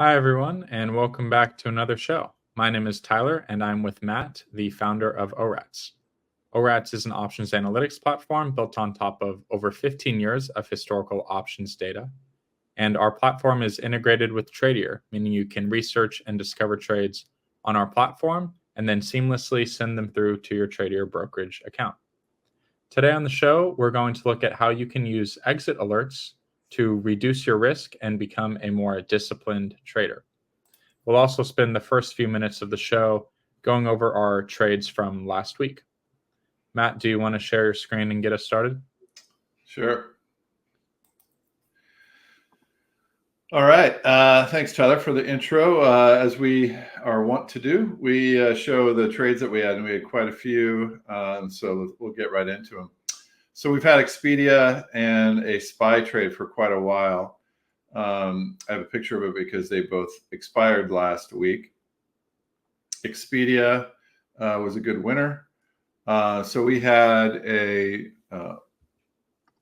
Hi, everyone, and welcome back to another show. My name is Tyler, and I'm with Matt, the founder of ORATS. ORATS is an options analytics platform built on top of over 15 years of historical options data. And our platform is integrated with Tradier, meaning you can research and discover trades on our platform and then seamlessly send them through to your Tradier brokerage account. Today on the show, we're going to look at how you can use exit alerts to reduce your risk and become a more disciplined trader. We'll also spend the first few minutes of the show going over our trades from last week. Matt, do you want to share your screen and get us started? Sure. All right. Thanks, Tyler, for the intro. As we are wont to do, we show the trades that we had, and we had quite a few. So we'll get right into them. So we've had Expedia and a SPY trade for quite a while. I have a picture of it because they both expired last week. Expedia was a good winner. So we had a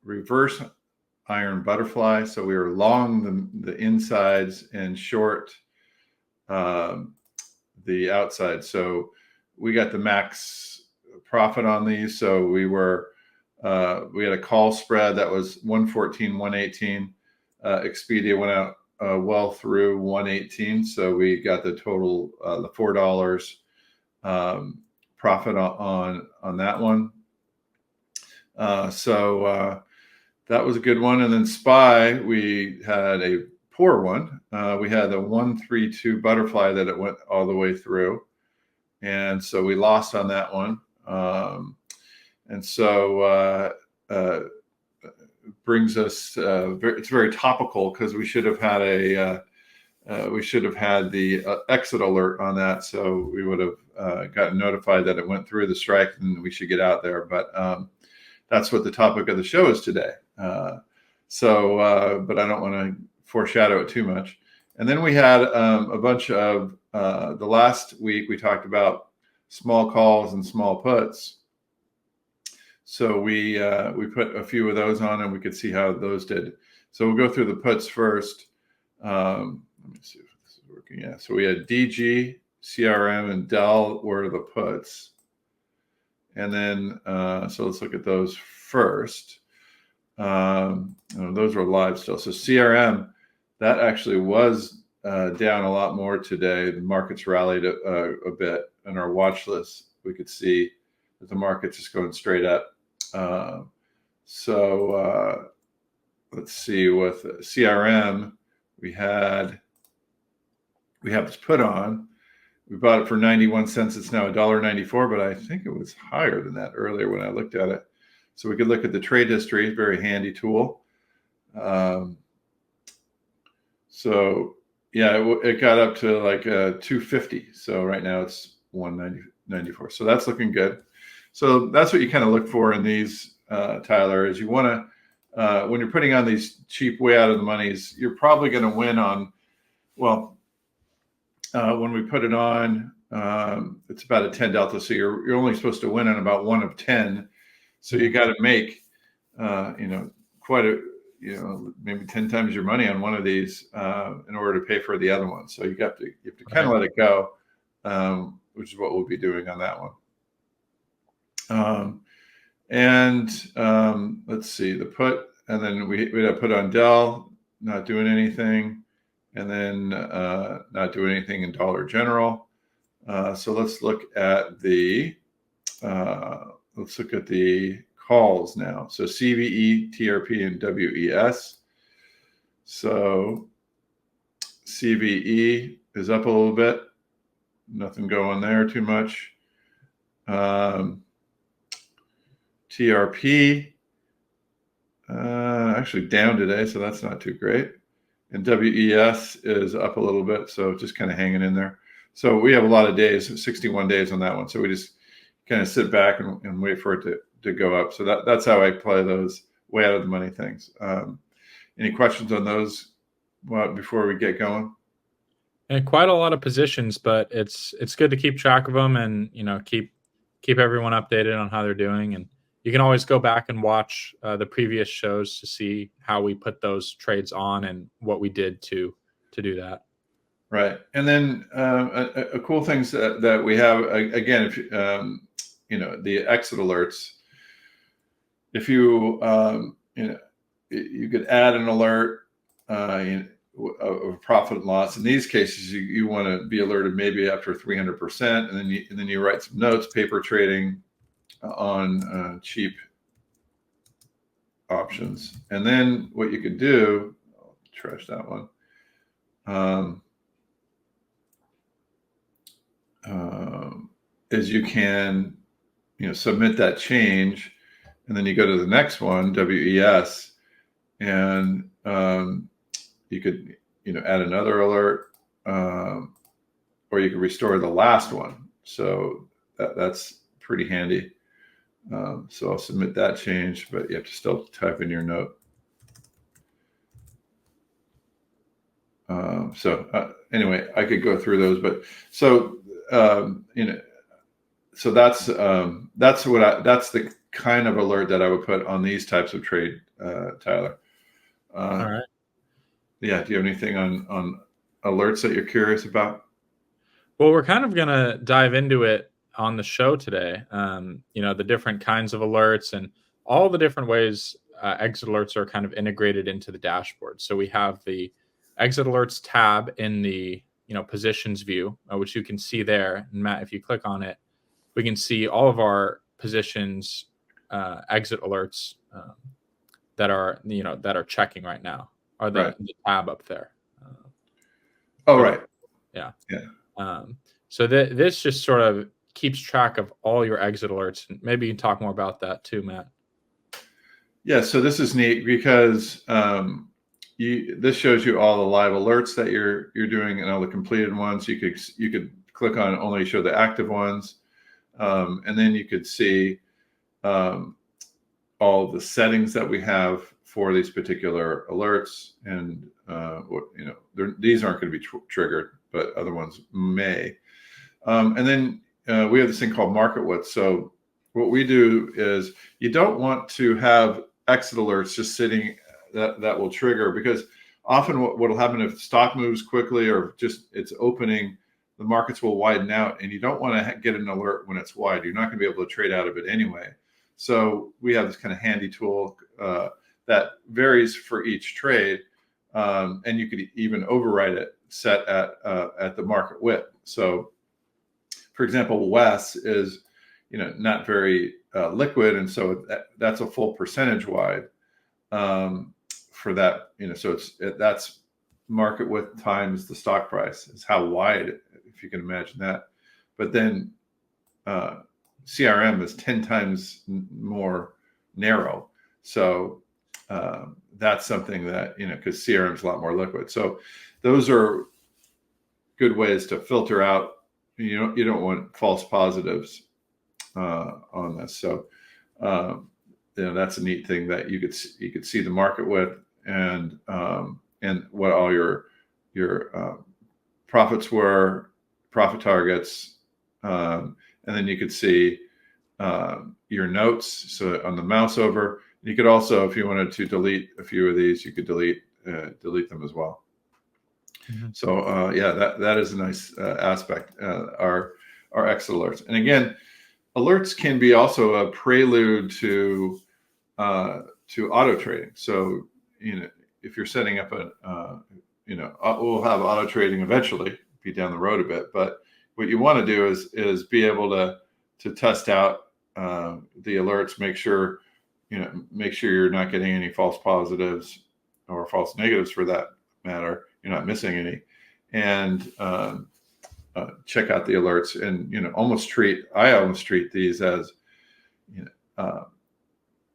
reverse iron butterfly. So we were long the insides and short the outside. So we got the max profit on these. So we had a call spread that was 114, 118. Expedia went out well through 118. So we got the total, the $4 profit on that one. That was a good one. And then SPY, we had a poor one. We had a 132 butterfly that it went all the way through. And so we lost on that one. Brings us, it's very topical because we should have had the exit alert on that. So we would have gotten notified that it went through the strike and we should get out there. But that's what the topic of the show is today. But I don't want to foreshadow it too much. And then we had a bunch of, the last week we talked about small calls and small puts. So we put a few of those on and we could see how those did. So we'll go through the puts first. Let me see if this is working. Yeah. So we had DG, CRM, and Dell were the puts. And then, so let's look at those first. Those were live still. So CRM, that actually was down a lot more today. The markets rallied a bit. On our watch list, we could see that the market's just going straight up. Let's see, with CRM, we have this put on. We bought it for 91 cents. It's now $1.94, but I think it was higher than that earlier when I looked at it. So we could look at the trade history, very handy tool. It got up to like 250. So right now it's 194. So that's looking good. So that's what you kind of look for in these, Tyler, is you want to, when you're putting on these cheap, way out of the monies, you're probably going to win on, when we put it on, it's about a 10 delta. So you're only supposed to win on about 1 of 10. So you got to make, quite a, maybe 10 times your money on one of these in order to pay for the other one. So you have to kind of let it go, which is what we'll be doing on that one. Let's see, the put, and then we had put on Dell, not doing anything, and then not doing anything in Dollar General. So let's look at the calls now. So CVE, TRP, and WES. So CVE is up a little bit. Nothing going there too much. TRP actually down today, so that's not too great. And WES is up a little bit, so just kind of hanging in there. So we have a lot of days, 61 days on that one. So we just kind of sit back and wait for it to go up. So that's how I play those way out of the money things. Any questions on those before we get going? And quite a lot of positions, but it's good to keep track of them and keep everyone updated on how they're doing. And you can always go back and watch the previous shows to see how we put those trades on and what we did to do that. Right. And then a cool things that we have, again, if the exit alerts, if you you could add an alert of profit and loss. In these cases, you want to be alerted maybe after 300%, and then you write some notes, paper trading on cheap options. And then what you could do, I'll trash that one. Is you can, submit that change, and then you go to the next one, WES, and you could, add another alert, or you could restore the last one. So that's pretty handy. So I'll submit that change, but you have to still type in your note. Anyway, I could go through those, but so so that's the kind of alert that I would put on these types of trade, Tyler. All right. Yeah. Do you have anything on alerts that you're curious about? Well, we're kind of going to dive into it on the show today. The different kinds of alerts and all the different ways exit alerts are kind of integrated into the dashboard. So we have the exit alerts tab in the positions view, which you can see there. And Matt, if you click on it, we can see all of our positions exit alerts that are checking right now, are the tab up there. Right. Yeah. Yeah. So this just sort of keeps track of all your exit alerts. And maybe you can talk more about that too, Matt. Yeah. So this is neat because this shows you all the live alerts that you're doing and all the completed ones. You could click on only show the active ones, and then you could see all the settings that we have for these particular alerts. And these aren't going to be triggered, but other ones may. And then we have this thing called market width. So what we do is you don't want to have exit alerts just sitting that will trigger, because often what will happen if stock moves quickly or just it's opening, the markets will widen out, and you don't want to get an alert when it's wide. You're not going to be able to trade out of it anyway. So we have this kind of handy tool that varies for each trade, and you could even override it set at the market width. So, for example, WES is not very liquid, and so that's a full percentage wide for that. So that's market width times the stock price is how wide, if you can imagine that. But then CRM is 10 times more narrow. So that's something that, because CRM is a lot more liquid. So those are good ways to filter out. You don't want false positives on this. So that's a neat thing that you could see the market width and what all your profits were, profit targets, and then you could see your notes. So on the mouse over, you could also, if you wanted to delete a few of these, you could delete them as well. Mm-hmm. So that is a nice aspect. Our exit alerts, and again, alerts can be also a prelude to auto trading. So if you're setting up we'll have auto trading eventually, be down the road a bit, but what you want to do is be able to test out the alerts, make sure you're not getting any false positives or false negatives for that matter. You're not missing any, and check out the alerts, and I almost treat these as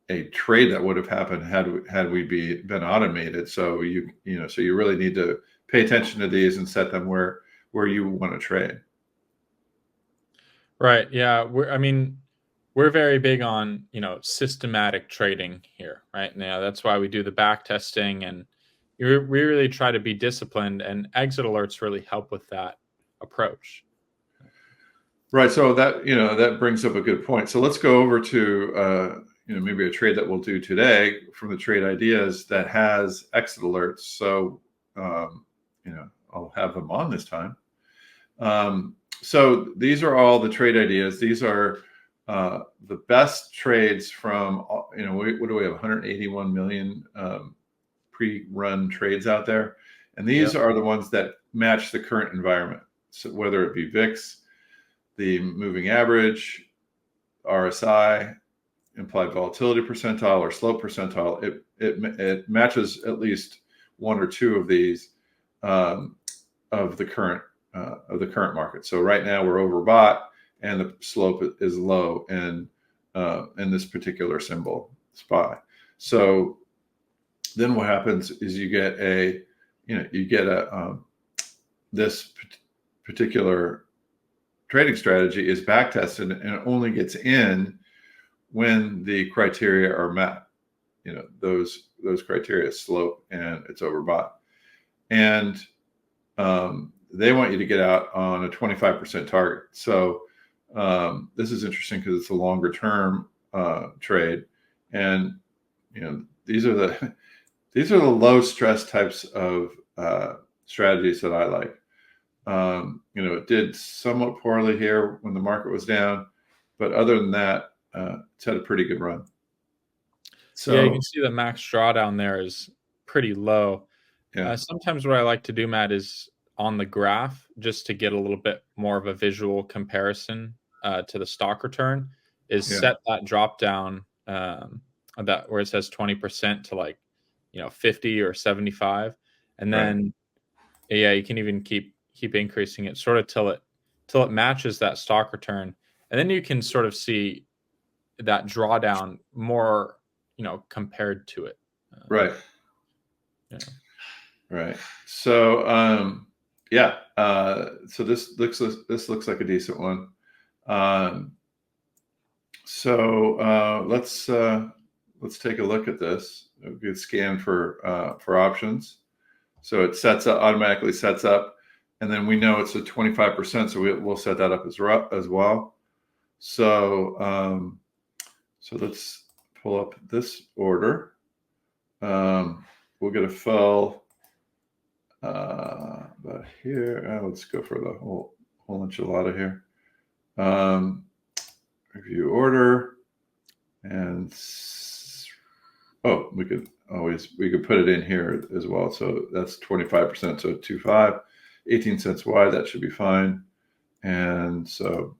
a trade that would have happened had we been automated. So you really need to pay attention to these and set them where you want to trade. Right. Yeah. We're very big on, systematic trading here, right? Now that's why we do the back testing, and we really try to be disciplined, and exit alerts really help with that approach. Right. So that brings up a good point. So let's go over to, maybe a trade that we'll do today from the Trade Ideas that has exit alerts. So, I'll have them on this time. So these are all the trade ideas. These are the best trades from, what do we have? 181 million pre-run trades out there. And these are the ones that match the current environment. So whether it be VIX, the moving average, RSI, implied volatility percentile, or slope percentile, it matches at least one or two of these of the current market. So right now we're overbought and the slope is low in this particular symbol SPY. So then what happens is you get this particular trading strategy is back tested, and it only gets in when the criteria are met. Those criteria, slope and it's overbought, and they want you to get out on a 25% target. So this is interesting because it's a longer term trade, and these are the low stress types of strategies that I like. It did somewhat poorly here when the market was down, but other than that, it's had a pretty good run. So yeah, you can see the max drawdown there is pretty low. Yeah. Sometimes what I like to do, Matt, is on the graph, just to get a little bit more of a visual comparison to the stock return, is set that drop down that where it says 20% to like 50 or 75, and then you can even keep increasing it sort of till it matches that stock return, and then you can sort of see that drawdown more compared to it. Right. So so this looks like a decent one. Let's take a look at this. A good scan for options. So it automatically sets up, and then we know it's a 25%, so we'll set that up as well. So let's pull up this order. We'll get a fill about here. Let's go for the whole enchilada here. Review order, and we could put it in here as well. So that's 25%. So 2.5, 18 cents wide. That should be fine. And so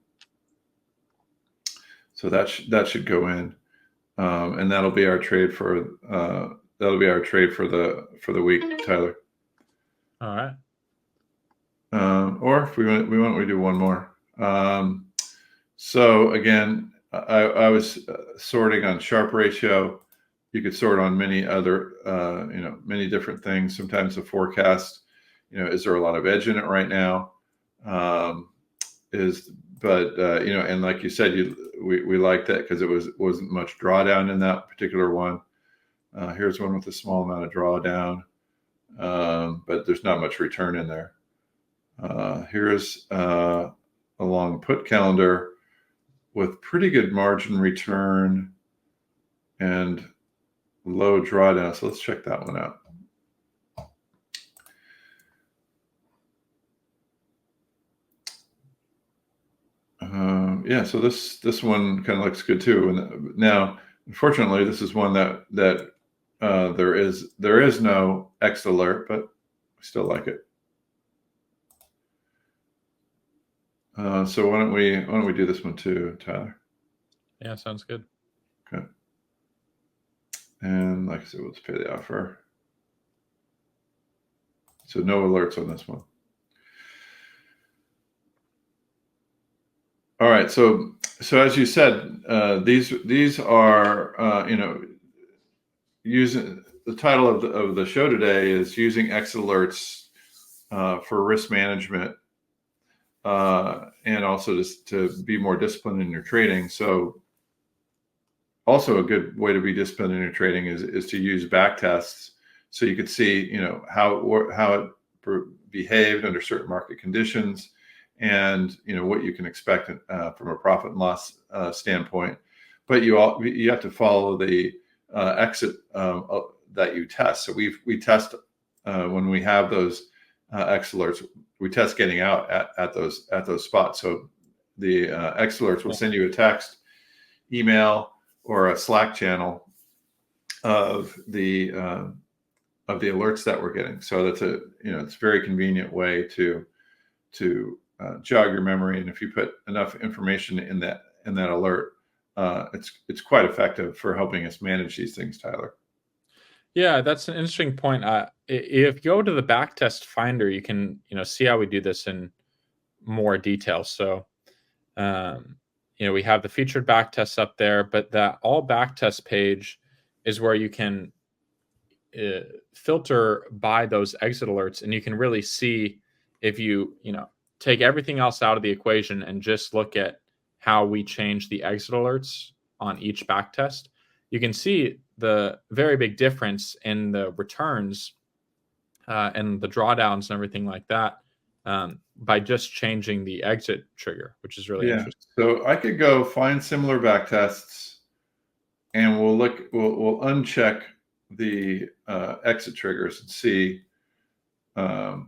that should go in, and that'll be our trade for the week, Tyler. All right. Or if we want to do one more. So again, I was sorting on Sharpe ratio. You could sort on many other, many different things. Sometimes the forecast, is there a lot of edge in it right now? And like you said, we liked that because it wasn't much drawdown in that particular one. Here's one with a small amount of drawdown, but there's not much return in there. Here's a long put calendar with pretty good margin return and low drawdown. So let's check that one out. So this one kind of looks good too. And now, unfortunately, this is one that there is no X alert, but we still like it. So why don't we do this one too, Tyler? Yeah, sounds good. Okay. And like I said, let's pay the offer. So no alerts on this one. All right. So as you said, these are using the title of the show today is using X alerts for risk management. And also just to be more disciplined in your trading. So also a good way to be disciplined in your trading is to use back tests, so you could see how it behaved under certain market conditions, and what you can expect from a profit and loss standpoint. But you have to follow the exit that you test. So we test when we have those X alerts. We test getting out at those spots. So the X alerts will send you a text, email, or a Slack channel of the alerts that we're getting. So that's it's a very convenient way to jog your memory. And if you put enough information in that alert, it's quite effective for helping us manage these things, Tyler. Yeah, that's an interesting point. If you go to the backtest finder, you can see how we do this in more detail. So we have the featured backtests up there, but that all backtest page is where you can filter by those exit alerts, and you can really see if you take everything else out of the equation and just look at how we change the exit alerts on each backtest. You can see the very big difference in the returns and the drawdowns and everything like that by just changing the exit trigger, which is really interesting. So I could go find similar backtests, and we'll uncheck the exit triggers and see, what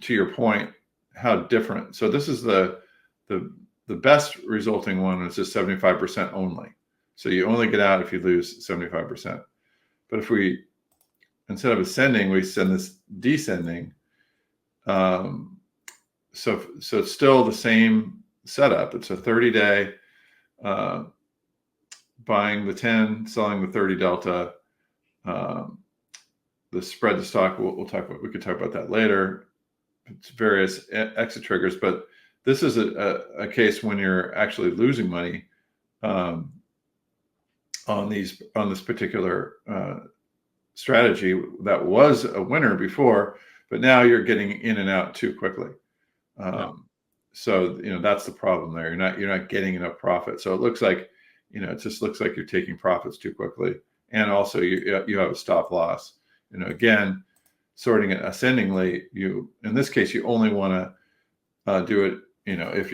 to your point, how different. So this is the best resulting one is just 75% only. So you only get out if you lose 75%. But if we, instead of ascending, we send this descending. So it's still the same setup. It's a 30-day, buying the 10, selling the 30 delta, the spread to stock. We could talk about that later. It's various exit triggers, but this is a case when you're actually losing money on this particular strategy that was a winner before, but now you're getting in and out too quickly. So that's the problem there. You're not getting enough profit. So it looks like it just looks like you're taking profits too quickly, and also you have a stop loss. Again, sorting it ascendingly, in this case you only want to do it. If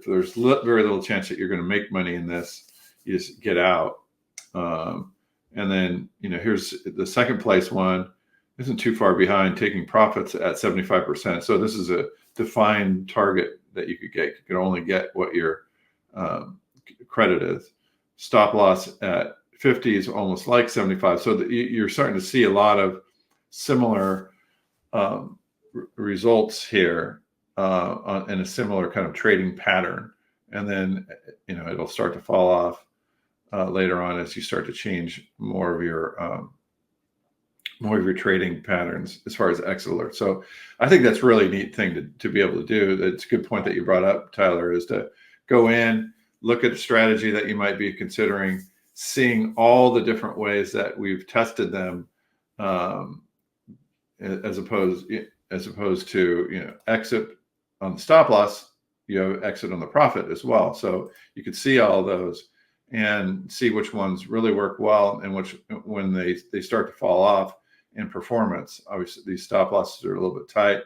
there's very little chance that you're going to make money in this, you just get out. And then here's the second place one. Isn't too far behind, taking profits at 75%. So this is a defined target that you could get. You can only get what your credit is. Stop loss at 50 is almost like 75. So you're starting to see a lot of similar results here in a similar kind of trading pattern. And then it'll start to fall off later on as you start to change more of your trading patterns as far as exit alerts. So I think that's a really neat thing to be able to do. It's a good point that you brought up, Tyler, is to go in, look at a strategy that you might be considering, seeing all the different ways that we've tested them, as opposed to exit on the stop loss, exit on the profit as well. So you could see all those and see which ones really work well and when they start to fall off in performance. Obviously, these stop losses are a little bit tight,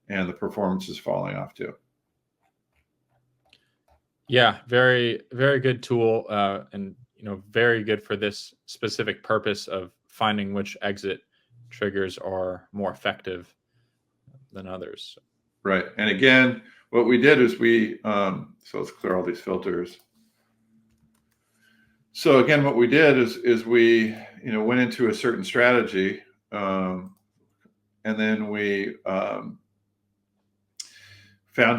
and the performance is falling off too. Yeah, very, very good tool, and very good for this specific purpose of finding which exit triggers are more effective than others. Right, and again, what we did is so let's clear all these filters. So again, what we did is we went into a certain strategy, and then we found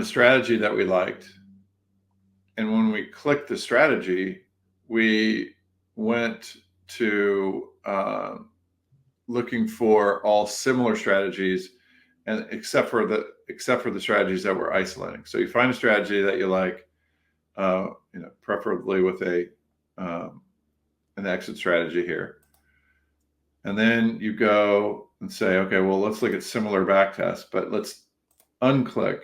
a strategy that we liked. And when we clicked the strategy, we went to looking for all similar strategies, and except for the strategies that we're isolating. So you find a strategy that you like, preferably with an exit strategy here, and then you go and say, okay, well, let's look at similar backtests, but let's unclick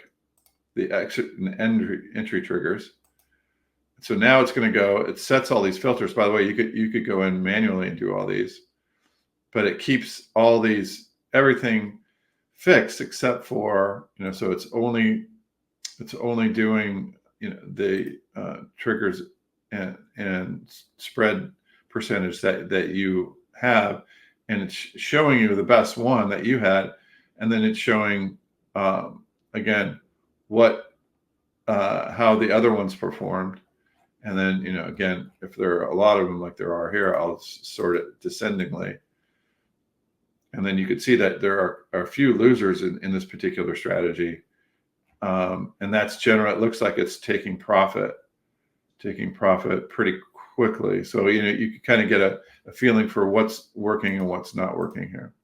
the exit and entry triggers. So now it's going to go. It sets all these filters. By the way, you could go in manually and do all these, but it keeps all these everything fixed except for So it's only doing the triggers and spread percentage that you have, and it's showing you the best one that you had, and then it's showing again how the other ones performed. And then, again, if there are a lot of them like there are here, I'll sort it descendingly. And then you could see that there are a few losers in this particular strategy. And that's general. It looks like it's taking profit pretty quickly. So, you can kind of get a feeling for what's working and what's not working here.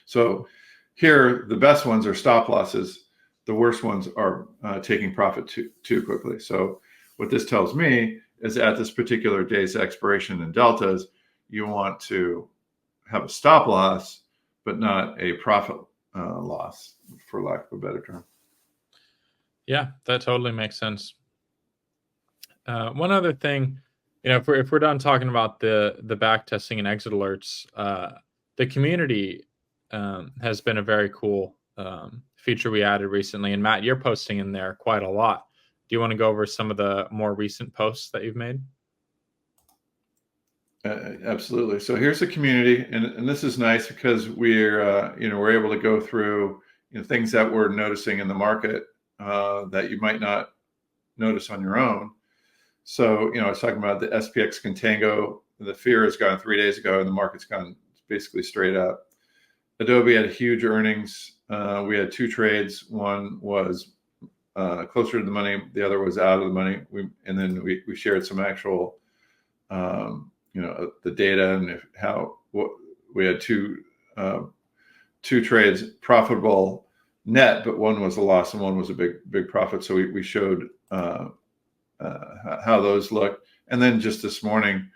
So here, the best ones are stop losses. The worst ones are taking profit too quickly. So what this tells me is at this particular day's expiration in deltas, you want to have a stop loss, but not a profit loss, for lack of a better term. Yeah, that totally makes sense. One other thing, if we're done talking about the back testing and exit alerts, the community has been a very cool feature we added recently. And Matt, you're posting in there quite a lot. Do you want to go over some of the more recent posts that you've made? Absolutely. So here's the community, and this is nice because we're able to go through things that we're noticing in the market that you might not notice on your own. So I was talking about the SPX Contango. The fear has gone 3 days ago, and the market's gone basically straight up. Adobe had huge earnings. We had two trades. One was closer to the money. The other was out of the money. And then we shared some actual, the data and we had two trades profitable net, but one was a loss and one was a big profit. So we showed how those look. And then just this morning,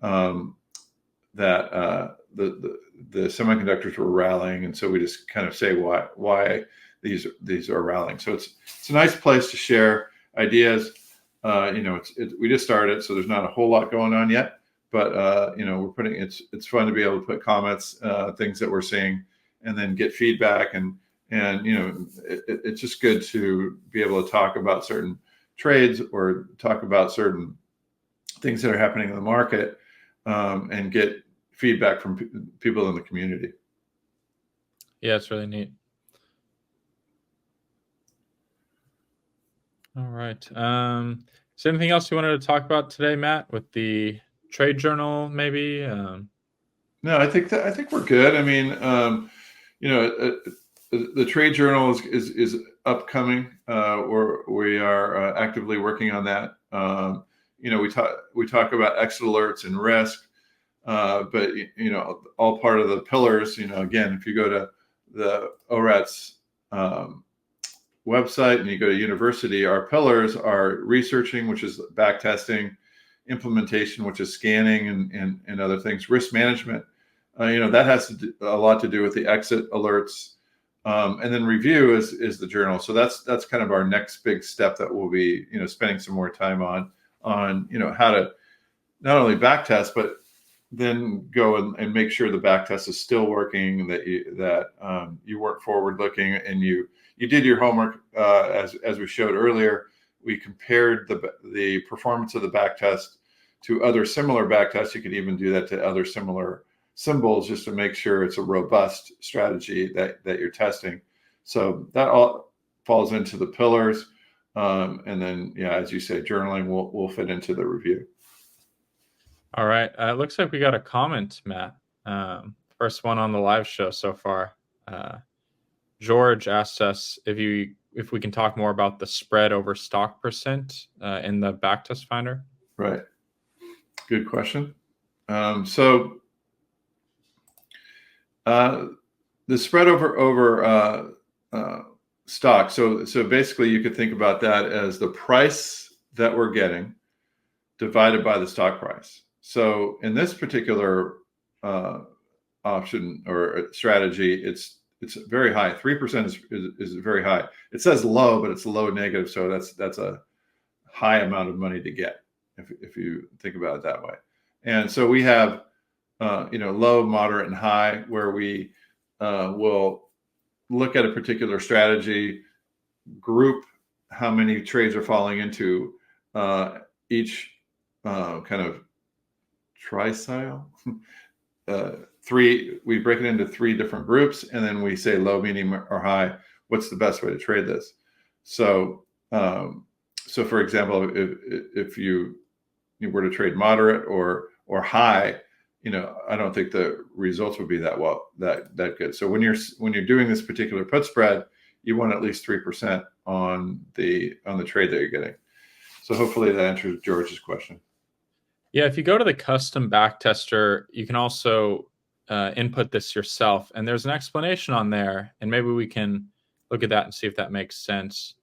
that the semiconductors were rallying, and so we just kind of say why these are rallying. So it's a nice place to share ideas. We just started, so there's not a whole lot going on yet, but it's fun to be able to put comments, things that we're seeing, and then get feedback, and it's just good to be able to talk about certain trades or talk about certain things that are happening in the market, and get feedback from people in the community. Yeah, it's really neat. All right. Is there anything else you wanted to talk about today, Matt, with the trade journal, maybe? No, I think we're good. I mean, the trade journal is upcoming. We are actively working on that. We talk about exit alerts and risk, but all part of the pillars. Again, if you go to the ORATS website and you go to university, our pillars are researching, which is back testing, implementation, which is scanning and other things, risk management. That has a lot to do with the exit alerts, and then review is the journal. So that's kind of our next big step that we'll be spending some more time on how to not only back test, but then go and make sure the back test is still working, that you weren't forward looking, and you did your homework. As we showed earlier, we compared the performance of the back test to other similar back tests. You could even do that to other similar symbols just to make sure it's a robust strategy that you're testing. So that all falls into the pillars. And then, as you say, journaling will fit into the review. All right. It looks like we got a comment, Matt. First one on the live show so far. George asked us if we can talk more about the spread over stock percent in the backtest finder. Right. Good question. So the spread over stock. So basically, you could think about that as the price that we're getting divided by the stock price. So in this particular option or strategy, it's very high. 3% is very high. It says low, but it's low negative. So that's a high amount of money to get if you think about it that way. And so we have low, moderate, and high, where we will look at a particular strategy, group how many trades are falling into each kind of tricile we break it into 3 different groups, and then we say low, medium, or high. What's the best way to trade this? So, so for example, if you were to trade moderate or high, I don't think the results would be that good. So when you're doing this particular put spread, you want at least 3% on the trade that you're getting. So hopefully that answers George's question. Yeah, if you go to the custom backtester, you can also input this yourself, and there's an explanation on there, and maybe we can look at that and see if that makes sense.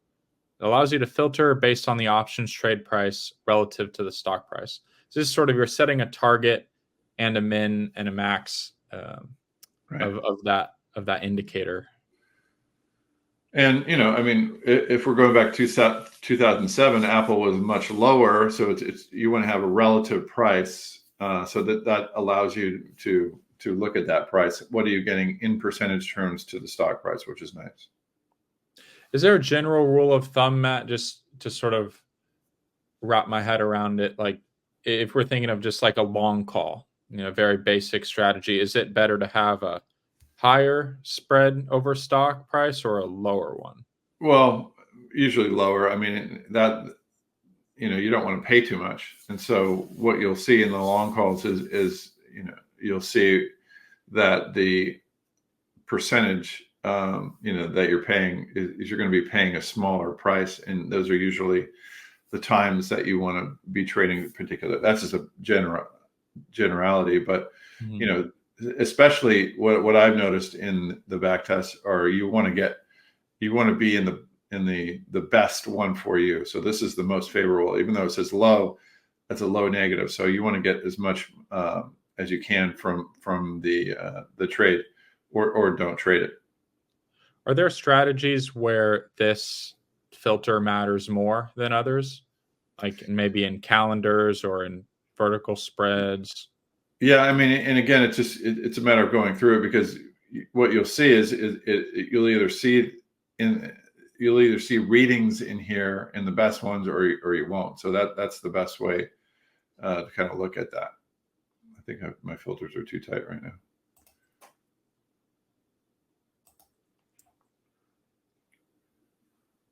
It allows you to filter based on the options trade price relative to the stock price. So this is sort of, you're setting a target and a min and a max Right. of that indicator. And if we're going back to 2007, Apple was much lower, so it's you want to have a relative price, so that allows you to look at that price. What are you getting in percentage terms to the stock price, which is nice. Is there a general rule of thumb, Matt, just to sort of wrap my head around it? Like, if we're thinking of just like a long call, very basic strategy, is it better to have a higher spread over stock price or a lower one? Well, usually lower. I mean, that, you don't want to pay too much. And so what you'll see in the long calls is you'll see that the percentage, that you're paying is you're going to be paying a smaller price. And those are usually the times that you want to be trading in particular. That's just a generality, but, especially what I've noticed in the back test are you want to be in the best one for you. So this is the most favorable, even though it says low, that's a low negative. So you want to get as much as you can from the trade, or don't trade it. Are there strategies where this filter matters more than others, like maybe in calendars or in vertical spreads? Yeah, I mean, and again, it's a matter of going through it, because what you'll see is you'll either see readings in here in the best ones, or you won't. So that's the best way to kind of look at that. I think my filters are too tight right now.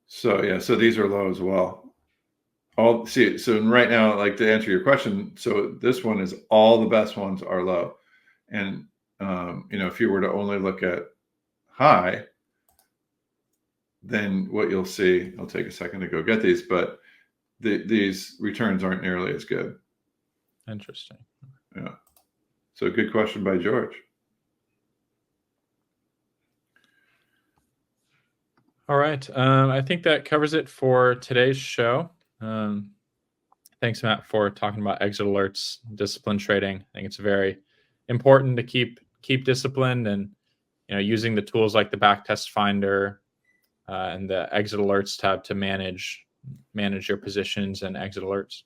So yeah, so these are low as well. So right now, like, to answer your question, so this one is all the best ones are low. And, if you were to only look at high, then what you'll see, it'll take a second to go get these, but these returns aren't nearly as good. Interesting. Yeah. So good question by George. All right. I think that covers it for today's show. Thanks, Matt, for talking about exit alerts, discipline trading. I think it's very important to keep disciplined, and using the tools like the backtest finder and the exit alerts tab to manage your positions and exit alerts.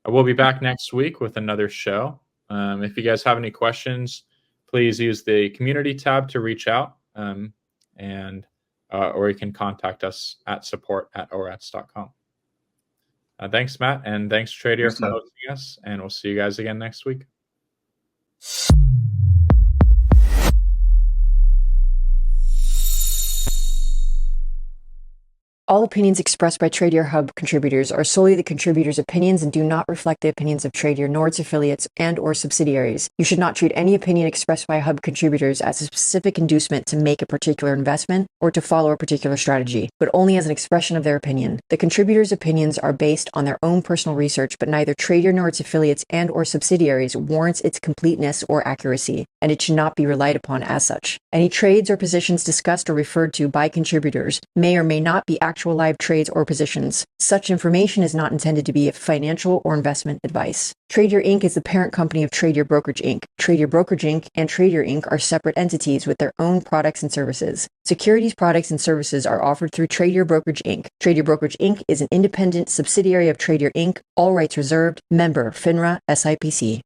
We'll be back next week with another show. If you guys have any questions, please use the community tab to reach out, or you can contact us at support@orats.com. Thanks, Matt, and thanks, Tradier, for hosting us, and we'll see you guys again next week. All opinions expressed by Tradier Hub contributors are solely the contributors' opinions and do not reflect the opinions of Tradier nor its affiliates and/or subsidiaries. You should not treat any opinion expressed by Hub contributors as a specific inducement to make a particular investment or to follow a particular strategy, but only as an expression of their opinion. The contributors' opinions are based on their own personal research, but neither Tradier nor its affiliates and/or subsidiaries warrants its completeness or accuracy, and it should not be relied upon as such. Any trades or positions discussed or referred to by contributors may or may not be actual live trades or positions. Such information is not intended to be financial or investment advice. Tradier Inc. is the parent company of Tradier Brokerage Inc. Tradier Brokerage Inc. and Tradier Inc. are separate entities with their own products and services. Securities products and services are offered through Tradier Brokerage Inc. Tradier Brokerage Inc. is an independent subsidiary of Tradier Inc., all rights reserved, member FINRA SIPC.